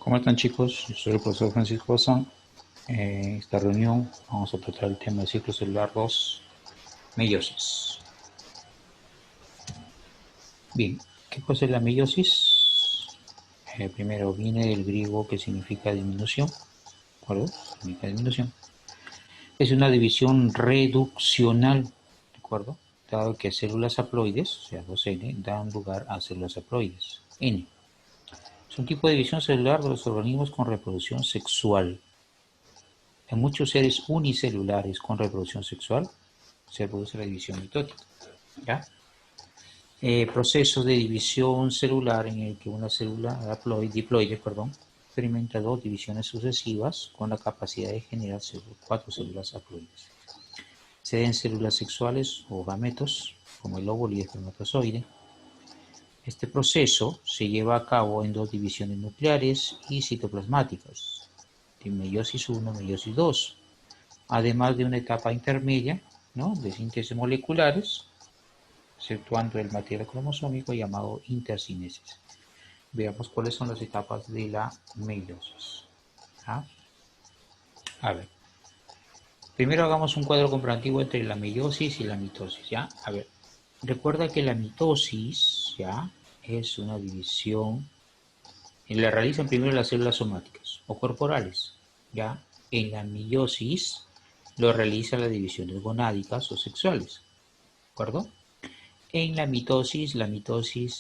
¿Cómo están, chicos? Yo soy el profesor Francisco Bazán. En esta reunión vamos a tratar el tema del ciclo celular 2, meiosis. Bien, ¿qué cosa es la meiosis? Primero viene del griego que significa disminución, ¿de acuerdo? Significa disminución. Es una división reduccional, ¿de acuerdo? Dado que células haploides, o sea, 2N, dan lugar a células haploides, N. Es un tipo de división celular de los organismos con reproducción sexual. En muchos seres unicelulares con reproducción sexual se produce la división mitótica. ¿Ya? Proceso de división celular en el que una célula diploide experimenta dos divisiones sucesivas con la capacidad de generar cuatro células haploides. Se den células sexuales o gametos, como el óvulo y el espermatozoide. Este proceso se lleva a cabo en dos divisiones nucleares y citoplasmáticas, de meiosis 1 y meiosis 2, además de una etapa intermedia, ¿no?, de síntesis moleculares, exceptuando el material cromosómico llamado intercinesis. Veamos cuáles son las etapas de la meiosis. ¿Ah? A ver, primero hagamos un cuadro comparativo entre la meiosis y la mitosis, ¿ya? A ver, recuerda que la mitosis, ¿ya?, es una división, la realizan primero las células somáticas o corporales, ¿ya? En la meiosis lo realizan las divisiones gonádicas o sexuales, ¿de acuerdo? En la mitosis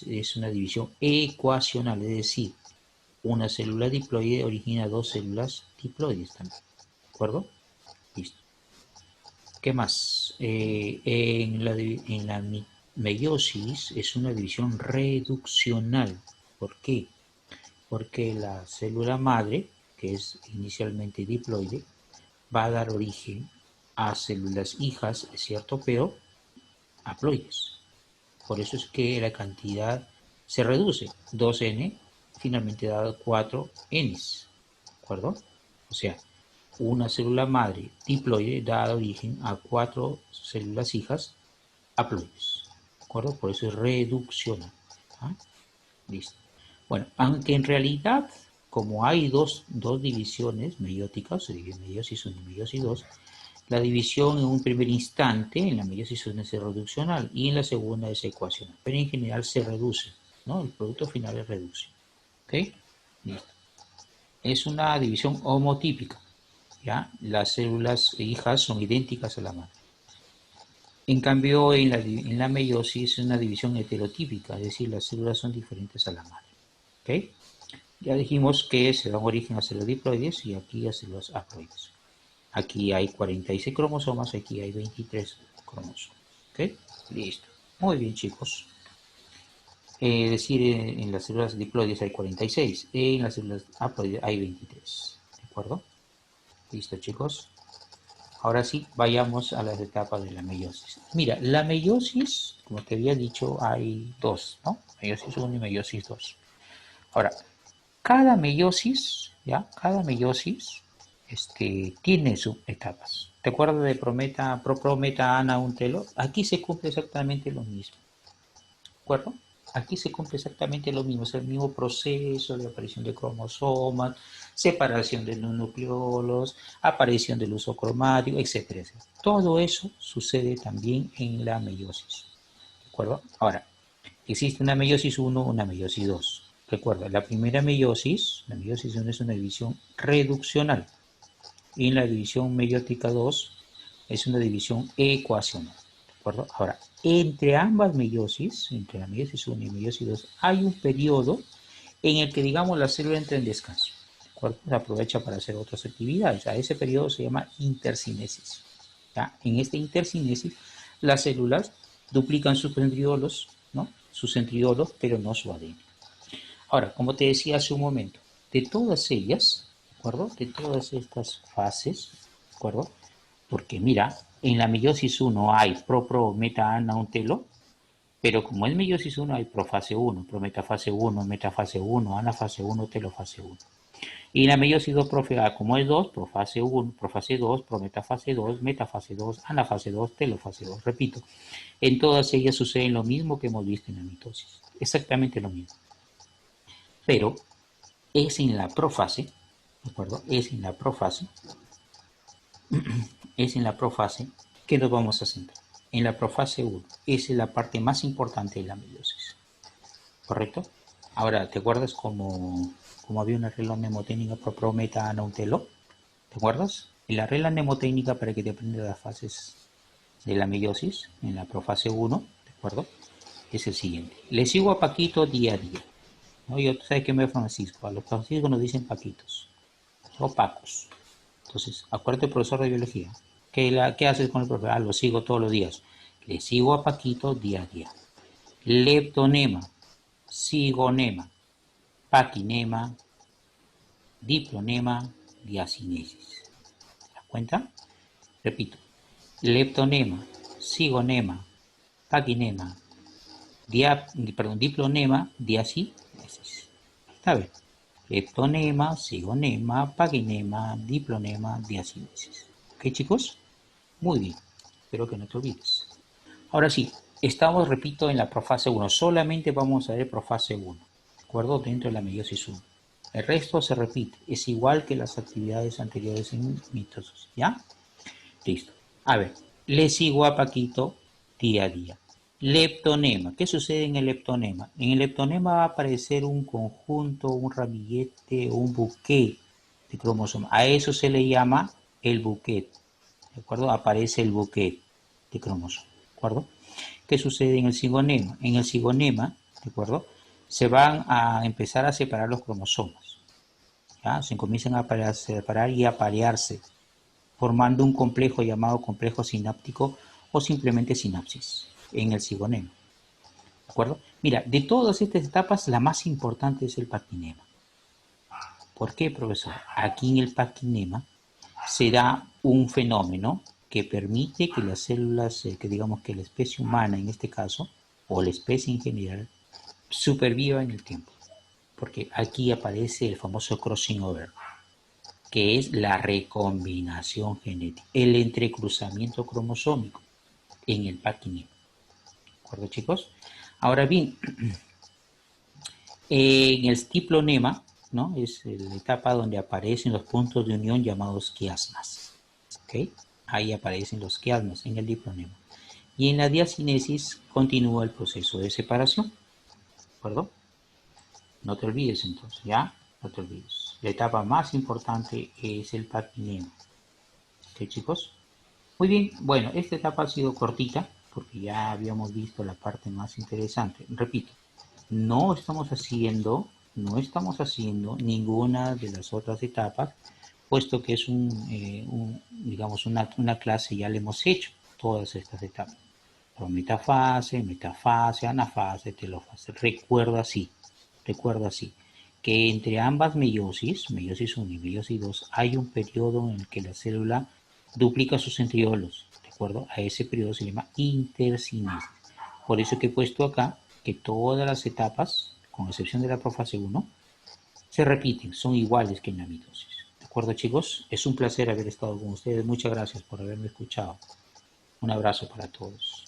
es una división ecuacional, es decir, una célula diploide origina dos células diploides también, ¿de acuerdo? Listo. ¿Qué más? En la meiosis es una división reduccional. ¿Por qué? Porque la célula madre, que es inicialmente diploide, va a dar origen a células hijas, es cierto, pero haploides. Por eso es que la cantidad se reduce. 2N finalmente da 4Ns. ¿De acuerdo? O sea, una célula madre diploide da origen a 4 células hijas haploides. ¿De acuerdo? Por eso es reduccional. ¿Ah? Listo. Bueno, aunque en realidad, como hay dos divisiones meióticas, se divide meiosis 1 y meiosis 2, la división en un primer instante, en la meiosis 1 es reduccional y en la segunda es ecuacional, pero en general se reduce, ¿no? El producto final es reducción. ¿Ok? Listo. Es una división homotípica, ¿ya? Las células hijas son idénticas a la madre. En cambio, en la meiosis es una división heterotípica, es decir, las células son diferentes a la madre. ¿Ok? Ya dijimos que se dan origen a células diploides y aquí a células haploides. Aquí hay 46 cromosomas, aquí hay 23 cromosomas. ¿Ok? Listo. Muy bien, chicos. Es decir, en las células diploides hay 46, en las células haploides hay 23. ¿De acuerdo? Listo, chicos. Ahora sí, vayamos a las etapas de la meiosis. Mira, la meiosis, como te había dicho, hay dos, ¿no? Meiosis 1 y meiosis 2. Ahora, cada meiosis, ¿ya? Cada meiosis tiene sus etapas. ¿Te acuerdas de Prometa, Ana, Untelo? Aquí se cumple exactamente lo mismo. ¿De acuerdo? Aquí se cumple exactamente lo mismo, es el mismo proceso de aparición de cromosomas, separación de los nucleolos, aparición del uso cromático, etcétera, etcétera. Todo eso sucede también en la meiosis. ¿De acuerdo? Ahora, existe una meiosis 1, una meiosis 2. Recuerda, la primera meiosis, la meiosis 1 es una división reduccional y en la división meiótica 2 es una división ecuacional. ¿De acuerdo? Ahora, entre ambas meiosis, entre la meiosis 1 y meiosis 2, hay un periodo en el que, digamos, la célula entra en descanso. ¿De acuerdo? Se aprovecha para hacer otras actividades. A ese periodo se llama intercinesis. ¿Ya? En esta intercinesis, las células duplican sus centriolos, ¿no? Sus centriolos, pero no su ADN. Ahora, como te decía hace un momento, de todas ellas, ¿de acuerdo? De todas estas fases, ¿de acuerdo? Porque mira, en la meiosis 1 hay pro, meta, ana, un telo, pero como es meiosis 1 hay profase 1, prometafase 1, metafase 1, anafase 1, telofase 1. Y en la meiosis 2 profe A, como es 2, profase 1, profase 2, prometafase 2, metafase 2, anafase 2, telofase 2. Repito, en todas ellas sucede lo mismo que hemos visto en la mitosis. Exactamente lo mismo. Pero es en la profase, ¿de acuerdo? Es en la profase, es en la profase que nos vamos a centrar. En la profase 1, esa es la parte más importante de la meiosis, ¿correcto? Ahora, ¿te acuerdas cómo había una regla mnemotécnica por prometa nautelo? ¿Te acuerdas? En la regla mnemotécnica para que te aprendas las fases de la meiosis, en la profase 1, ¿de acuerdo? Es el siguiente. Le sigo a Paquito día a día. ¿No? Yo, tú sabes que me Francisco. A los Franciscos nos dicen Paquitos. O Pacos. Entonces, acuérdate, profesor de biología. ¿Qué haces con el profesor? Ah, lo sigo todos los días. Le sigo a Paquito día a día. Leptonema, sigonema, paquinema, diplonema, diacinesis. ¿Te das cuenta? Repito. Leptonema, sigonema, paquinema, diplonema, diacinesis. Está bien. Leptonema, sigonema, paginema, diplonema, diacinesis. ¿Ok, chicos? Muy bien. Espero que no te olvides. Ahora sí, estamos, repito, en la profase 1. Solamente vamos a ver profase 1. ¿De acuerdo? Dentro de la meiosis 1. El resto se repite. Es igual que las actividades anteriores en mitosis. ¿Ya? Listo. A ver, le sigo a Paquito día a día. Leptonema. ¿Qué sucede en el leptonema? En el leptonema va a aparecer un conjunto, un ramillete o un buquet de cromosomas. A eso se le llama el buquet. ¿De acuerdo? Aparece el buquet de cromosomas. ¿De acuerdo? ¿Qué sucede en el cigonema? En el cigonema, ¿de acuerdo? Se van a empezar a separar los cromosomas. ¿Ya? Se comienzan a separar y a parearse, formando un complejo llamado complejo sináptico o simplemente sinapsis en el cigonema. ¿De acuerdo? Mira, de todas estas etapas, la más importante es el paquinema. ¿Por qué, profesor? Aquí en el paquinema se da un fenómeno que permite que las células, que digamos que la especie humana en este caso, o la especie en general, superviva en el tiempo. Porque aquí aparece el famoso crossing over, que es la recombinación genética, el entrecruzamiento cromosómico en el paquinema. ¿De acuerdo, chicos? Ahora bien, en el diplonema, ¿no? Es la etapa donde aparecen los puntos de unión llamados quiasmas. ¿Ok? Ahí aparecen los quiasmas en el diplonema. Y en la diacinesis continúa el proceso de separación. ¿De acuerdo? No te olvides entonces, ¿ya? No te olvides. La etapa más importante es el paquinema. ¿Ok, chicos? Muy bien, bueno, esta etapa ha sido cortita porque ya habíamos visto la parte más interesante. Repito, no estamos haciendo ninguna de las otras etapas, puesto que es digamos, una clase, ya le hemos hecho todas estas etapas. Prometafase, metafase, anafase, telofase. Recuerda así, que entre ambas meiosis 1 y meiosis 2, hay un periodo en el que la célula duplica sus centriolos, ¿de acuerdo? A ese periodo se llama intercinesis. Por eso que he puesto acá que todas las etapas, con excepción de la profase 1, se repiten, son iguales que en la mitosis. ¿De acuerdo, chicos? Es un placer haber estado con ustedes. Muchas gracias por haberme escuchado. Un abrazo para todos.